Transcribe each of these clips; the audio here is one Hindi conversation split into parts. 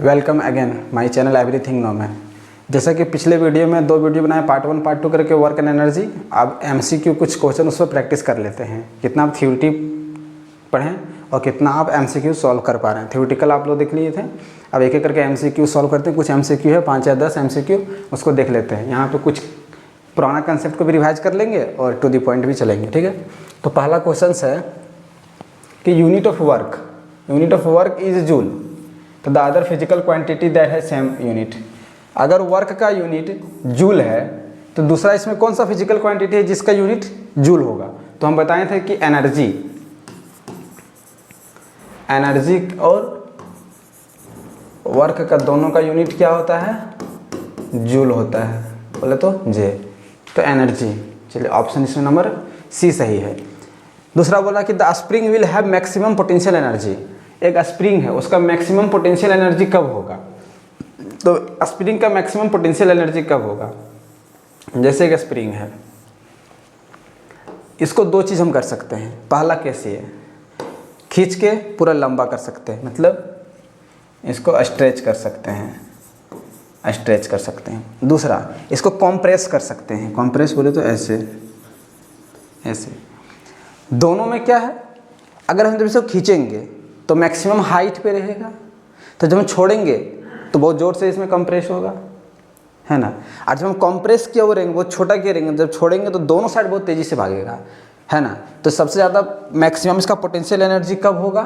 Welcome again my channel everything know में। जैसा कि पिछले वीडियो में 2 वीडियो बनाए, पार्ट 1 पार्ट 2 करके वर्क एंड एनर्जी। अब एमसीक्यू कुछ क्वेश्चन उस पर प्रैक्टिस कर लेते हैं, कितना आप थ्योरिटी पढ़ें और कितना आप एमसीक्यू सॉल्व कर पा रहे हैं। थ्योरिटिकल आप लोग देख लिए थे, अब एक एक करके एमसीक्यू सॉल्व करते हैं। कुछ एमसीक्यू है 5 या 10 एमसीक्यू, उसको देख लेते हैं। यहाँ पर कुछ पुराना कंसेप्ट को भी रिवाइज कर लेंगे और टू द पॉइंट भी चलेंगे, ठीक है। तो पहला क्वेश्चन है कि unit of work is joule, तो the other physical quantity that है सेम यूनिट। अगर वर्क का यूनिट जूल है तो दूसरा इसमें कौन सा फिजिकल क्वांटिटी है जिसका यूनिट जूल होगा। तो हम बताए थे कि एनर्जी और वर्क का दोनों का यूनिट क्या होता है, जूल होता है। बोले तो जे, तो एनर्जी। चलिए ऑप्शन इसमें नंबर सी सही है। दूसरा बोला कि the spring will have maximum potential energy. एक स्प्रिंग है, उसका मैक्सिमम पोटेंशियल एनर्जी कब होगा। तो स्प्रिंग का मैक्सिमम पोटेंशियल एनर्जी कब होगा। जैसे एक स्प्रिंग है, इसको 2 चीज़ हम कर सकते हैं। पहला केस ये, खींच के पूरा लंबा कर सकते हैं, मतलब इसको स्ट्रेच कर सकते हैं, दूसरा इसको कॉम्प्रेस कर सकते हैं। कॉम्प्रेस बोले तो ऐसे। दोनों में क्या है, अगर हम जब इसको खींचेंगे तो मैक्सिमम हाइट पे रहेगा, तो जब हम छोड़ेंगे तो बहुत ज़ोर से इसमें कंप्रेस होगा, है ना। और जब हम कंप्रेस किया वो रहेंगे, बहुत छोटा किया रहेंगे, जब छोड़ेंगे तो दोनों साइड बहुत तेज़ी से भागेगा, है ना। तो सबसे ज़्यादा मैक्सिमम इसका पोटेंशियल एनर्जी कब होगा,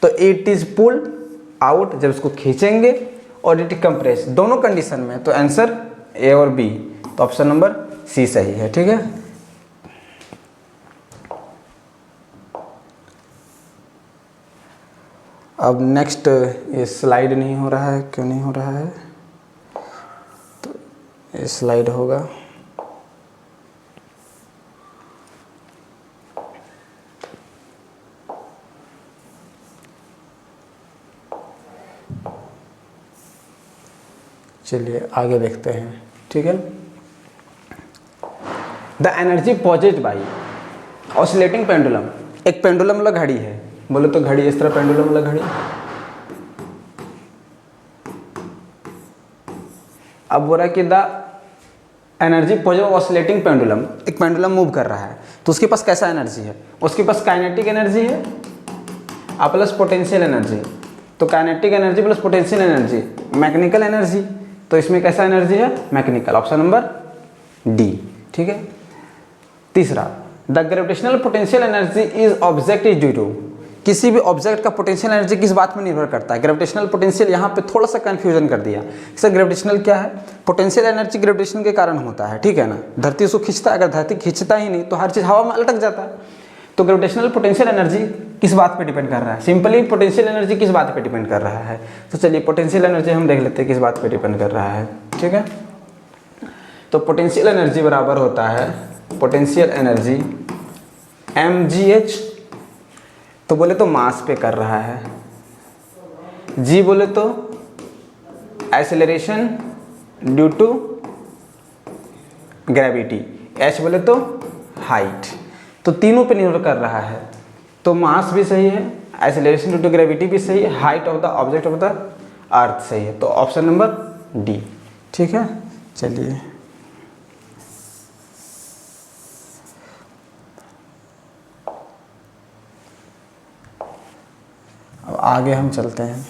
तो इट इज़ पुल्ड आउट, जब इसको खींचेंगे, और इट कंप्रेस, दोनों कंडीशन में। तो आंसर ए और बी, तो ऑप्शन नंबर सी सही है, ठीक है। अब नेक्स्ट, ये स्लाइड नहीं हो रहा है, क्यों नहीं हो रहा है, तो ये स्लाइड होगा। चलिए आगे देखते हैं, ठीक है। The energy possessed by oscillating pendulum. एक पेंडुलम वाला घड़ी है, बोले तो घड़ी इस तरह, पेंडुलम वाला घड़ी। अब बोल रहा है कि द एनर्जी पॉजेड ऑसिलेटिंग पेंडुलम, एक पेंडुलम मूव कर रहा है, तो उसके पास कैसा एनर्जी है। उसके पास काइनेटिक एनर्जी है और प्लस पोटेंशियल एनर्जी। तो kinetic energy plus potential energy, mechanical energy. तो इसमें कैसा एनर्जी है, मैकेनिकल, ऑप्शन नंबर डी, ठीक है। तीसरा, the gravitational potential energy is object is due to. किसी भी ऑब्जेक्ट का पोटेंशियल एनर्जी किस बात में निर्भर करता है। ग्रेविटेशनल पोटेंशियल, यहाँ पे थोड़ा सा कंफ्यूजन कर दिया। सर ग्रेविटेशनल क्या है, पोटेंशियल एनर्जी ग्रेविटेशन के कारण होता है, ठीक है ना। धरती उसको खींचता है, अगर धरती खींचता ही नहीं तो हर चीज़ हवा में लटक जाता है। तो ग्रेविटेशनल पोटेंशियल एनर्जी किस बात पे डिपेंड कर रहा है, सिंपली पोटेंशियल एनर्जी किस बात पे डिपेंड कर रहा है। तो चलिए पोटेंशियल एनर्जी हम देख लेते हैं किस बात पे डिपेंड कर रहा है, ठीक है। तो पोटेंशियल एनर्जी बराबर होता है, पोटेंशियल एनर्जी mgh, तो बोले तो मास पे कर रहा है, g बोले तो acceleration due to gravity, h बोले तो हाइट। तो तीनों पे निर्भर कर रहा है। तो मास भी सही है, एक्सेलरेशन ड्यू टू ग्रेविटी भी सही है, height of the object of the earth सही है। तो ऑप्शन नंबर डी, ठीक है। चलिए अब आगे हम चलते हैं।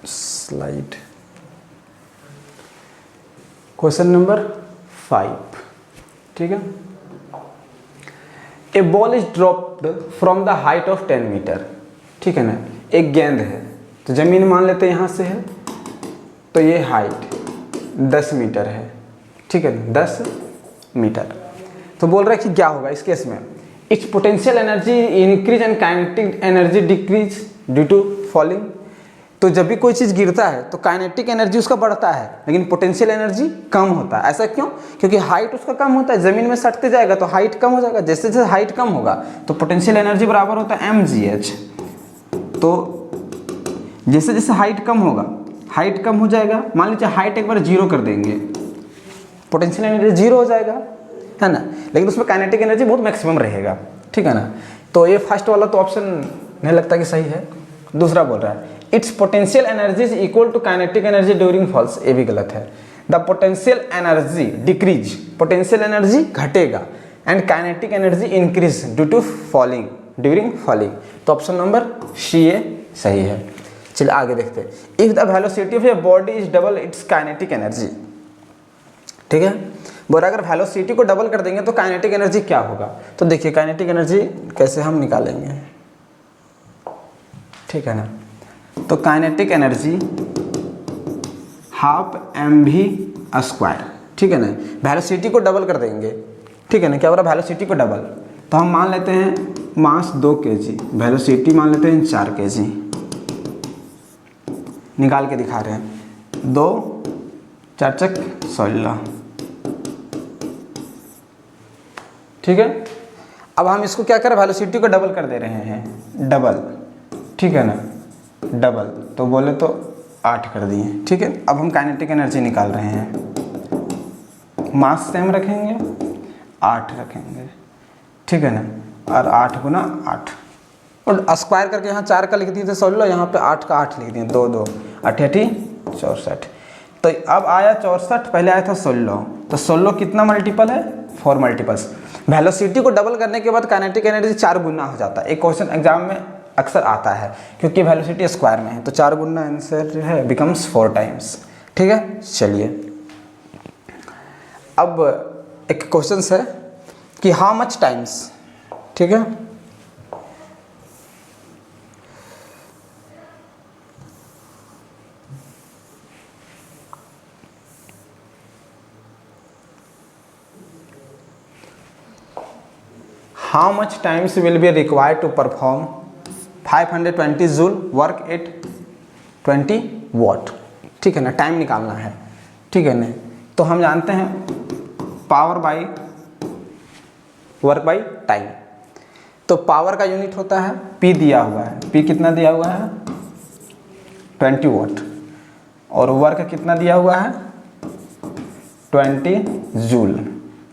स्लाइड, क्वेश्चन नंबर 5, ठीक है। A ball is dropped from the height of 10 metre, ठीक है ना। एक गेंद है, तो जमीन मान लेते हैं यहाँ से है, तो ये हाइट 10 मीटर है, ठीक है ना, 10 मीटर। तो बोल रहा है कि क्या होगा इस केस में, its potential energy increase and kinetic energy decrease due to falling. तो जब भी कोई चीज़ गिरता है तो काइनेटिक एनर्जी उसका बढ़ता है, लेकिन पोटेंशियल एनर्जी कम होता है। ऐसा क्यों, क्योंकि हाइट उसका कम होता है, ज़मीन में सटते जाएगा तो हाइट कम हो जाएगा। जैसे जैसे हाइट कम होगा तो पोटेंशियल एनर्जी बराबर होता है mgh। तो जैसे जैसे हाइट कम होगा, हाइट कम हो जाएगा, मान लीजिए हाइट एक बार 0 कर देंगे, पोटेंशियल एनर्जी 0 हो जाएगा, है ना। लेकिन उसमें काइनेटिक एनर्जी बहुत मैक्सिमम रहेगा, ठीक है ना। तो ये फर्स्ट वाला तो ऑप्शन नहीं लगता कि सही है। दूसरा बोल रहा है its potential energy is equal to kinetic energy during falls, ये भी गलत है। The potential energy decrease, potential energy घटेगा and kinetic energy increase due to falling, during falling. तो ऑप्शन नंबर सी ए सही है। चलिए आगे देखते हैं। If the velocity of a body is double its kinetic energy, ठीक है, बोला अगर वेलोसिटी को डबल कर देंगे तो काइनेटिक एनर्जी क्या होगा। तो देखिए काइनेटिक एनर्जी कैसे हम निकालेंगे, ठीक है ना। तो kinetic energy half M V square, ठीक है ना। वेलोसिटी को डबल कर देंगे, ठीक है ना। क्या हो रहा है, वेलोसिटी को डबल, तो हम मान लेते हैं मास 2 kg, वेलोसिटी मान लेते हैं 4 kg, निकाल के दिखा रहे हैं। 2 4 चक 16, ठीक है। अब हम इसको क्या करें, वेलोसिटी को डबल कर दे रहे हैं, डबल, ठीक है ना, डबल, तो बोले तो 8 कर दिए, ठीक है। अब हम काइनेटिक एनर्जी निकाल रहे हैं, मास सेम रखेंगे, 8 रखेंगे, ठीक है ना, और 8 गुना 8 और स्क्वायर करके यहाँ 4 का लिख दिए थे 16, यहाँ पे 8 का 8 लिख दिए, 2 2 8 8 64। तो अब आया 64, पहले आया था 16, तो 16 कितना मल्टीपल है, 4 मल्टीपल्स। वेलोसिटी को डबल करने के बाद काइनेटिक एनर्जी 4 गुना हो जाता है। एक क्वेश्चन एग्जाम में अक्सर आता है क्योंकि वेलोसिटी स्क्वायर में है, तो 4 गुना आंसर है बिकम्स 4 टाइम्स, ठीक है। चलिए अब एक क्वेश्चन है कि हाउ मच टाइम्स, ठीक है, how much times will be required to perform 520 joule work at 20 वाट, ठीक है ना। टाइम निकालना है, ठीक है ना। तो हम जानते हैं power by work by time. तो पावर का यूनिट होता है पी, दिया हुआ है, पी कितना दिया हुआ है 20 वाट, और वर्क कितना दिया हुआ है 20 जूल।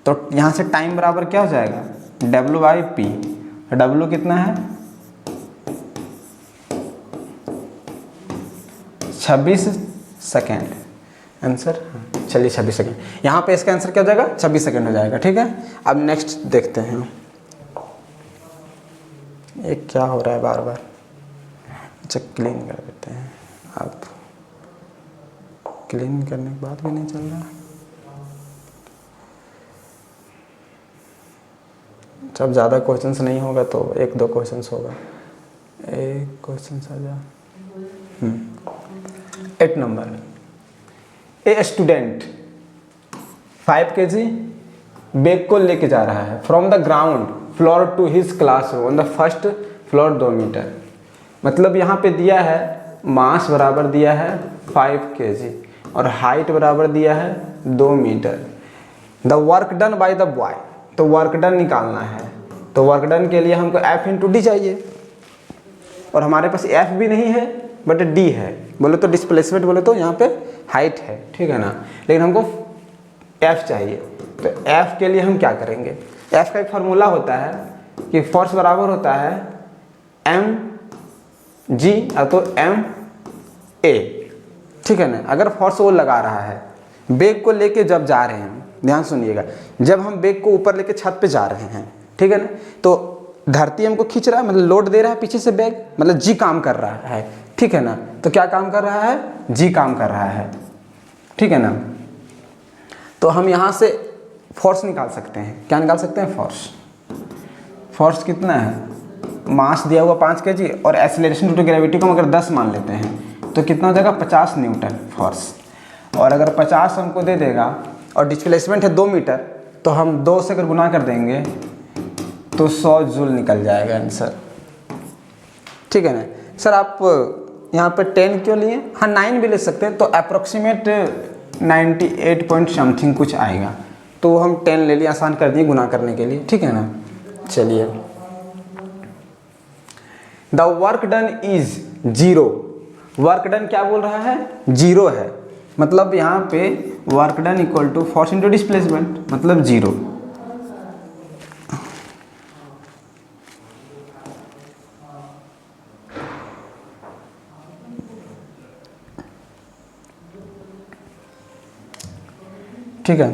तो यहाँ से टाइम बराबर क्या हो जाएगा, W बाई पी, W कितना है 26 सेकेंड, आंसर चलिए 26 सेकेंड। यहाँ पे इसका आंसर क्या हो जाएगा, 26 सेकेंड हो जाएगा, ठीक है। अब नेक्स्ट देखते हैं, ये क्या हो रहा है बार बार, अच्छा क्लीन कर देते हैं। अब क्लीन करने के बाद भी नहीं चल रहा, जब ज़्यादा क्वेश्चंस नहीं होगा तो 1-2 क्वेश्चंस होगा, एक क्वेश्चन आ जा। 8 number, a student 5 kg bag को लेके जा रहा है from the ground floor to his classroom on the first floor 2 metre. मतलब यहाँ पे दिया है मास बराबर दिया है 5 kg और हाइट बराबर दिया है 2 metre. The work done by the boy, तो वर्क डन निकालना है, तो वर्क डन के लिए हमको F इंटू डी चाहिए, और हमारे पास F भी नहीं है बट D है। बोले तो डिस्प्लेसमेंट बोले तो यहाँ पे हाइट है, ठीक है ना, लेकिन हमको F चाहिए। तो F के लिए हम क्या करेंगे, F का एक फार्मूला होता है कि फोर्स बराबर होता है mg तो ma, ठीक है ना। अगर फोर्स वो लगा रहा है बैग को लेके जब जा रहे हैं, ध्यान सुनिएगा, जब हम बैग को ऊपर लेके छत पे जा रहे हैं, ठीक है ना, तो धरती हमको खींच रहा है, मतलब लोड दे रहा है पीछे से बैग, मतलब जी काम कर रहा है, ठीक है ना। तो क्या काम कर रहा है, जी काम कर रहा है, ठीक है ना। तो हम यहाँ से फोर्स निकाल सकते हैं, क्या निकाल सकते हैं, फोर्स। फोर्स कितना है, मास दिया हुआ 5 kg और एक्सीलरेशन ड्यू टू ग्रेविटी को हम अगर 10 मान लेते हैं तो कितना हो जाएगा 50 न्यूटन फोर्स। और अगर 50 हमको दे देगा और डिस्प्लेसमेंट है 2 मीटर, तो हम 2 से अगर गुना कर देंगे तो 100 जूल निकल जाएगा आंसर, ठीक है ना। सर आप यहाँ पे 10 क्यों लिए, हाँ 9 भी ले सकते हैं, तो अप्रोक्सीमेट 98 पॉइंट समथिंग कुछ आएगा, तो हम 10 ले लिए, आसान कर दिए गुना करने के लिए, ठीक है ना। चलिए the work done is 0, work done क्या बोल रहा है, 0 है, मतलब यहाँ पे work done equal to force into displacement, मतलब 0। ठीक है।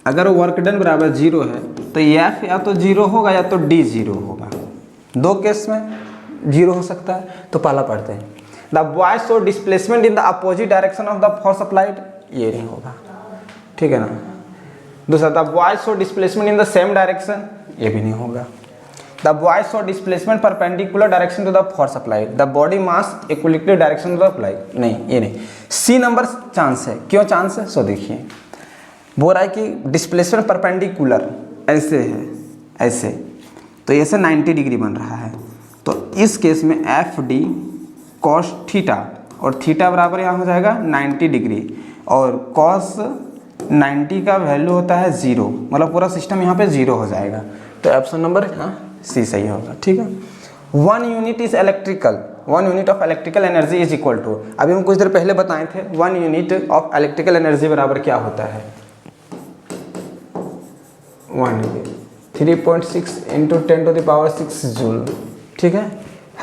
अगर वर्क डन बराबर 0 है तो एफ या तो 0 होगा या तो डी 0 होगा, दो केस में 0 हो सकता है। तो पहला पढ़ते हैं, the boy show displacement in the opposite direction of the force applied, ये नहीं होगा, ठीक है ना। दूसरा, the boy show displacement in the same direction, ये भी नहीं होगा। The boy show displacement perpendicular direction to the force applied, the body mass equilibrium direction to the applied, नहीं ये नहीं। सी नंबर चांस है, क्यों चांस है सो देखिए, बोल रहा है कि डिस्प्लेसमेंट परपेंडिकुलर ऐसे है, ऐसे तो ऐसे 90 डिग्री बन रहा है, तो इस केस में एफ डी कॉस थीटा, और थीटा बराबर यहाँ हो जाएगा 90 डिग्री, और कॉस 90 का वैल्यू होता है 0, मतलब पूरा सिस्टम यहाँ पे 0 हो जाएगा। तो ऑप्शन नंबर हाँ सी सही होगा, ठीक है। 1 unit is electrical, 1 unit of electrical energy is equal to, अभी हम कुछ देर पहले बताए थे 1 यूनिट ऑफ इलेक्ट्रिकल एनर्जी बराबर क्या होता है, 3.6 × 10⁻6 जूल, ठीक है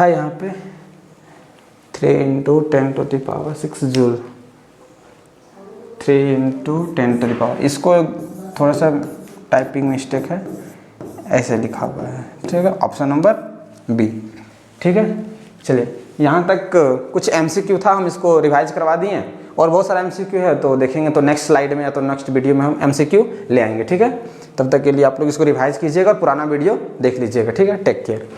यहाँ पे 3 × 10⁻6 जूल, 3 × 10⁻, इसको थोड़ा सा टाइपिंग मिस्टेक है, ऐसे लिखा हुआ है, ठीक है। ऑप्शन नंबर बी, ठीक है। चलिए यहाँ तक कुछ एमसीक्यू था, हम इसको रिवाइज करवा दिए, और बहुत सारा एमसीक्यू है तो देखेंगे तो नेक्स्ट स्लाइड में या तो नेक्स्ट वीडियो में हम एमसीक्यू ले आएंगे, ठीक है। तब तक के लिए आप लोग इसको रिवाइज कीजिएगा और पुराना वीडियो देख लीजिएगा, ठीक है। Take care.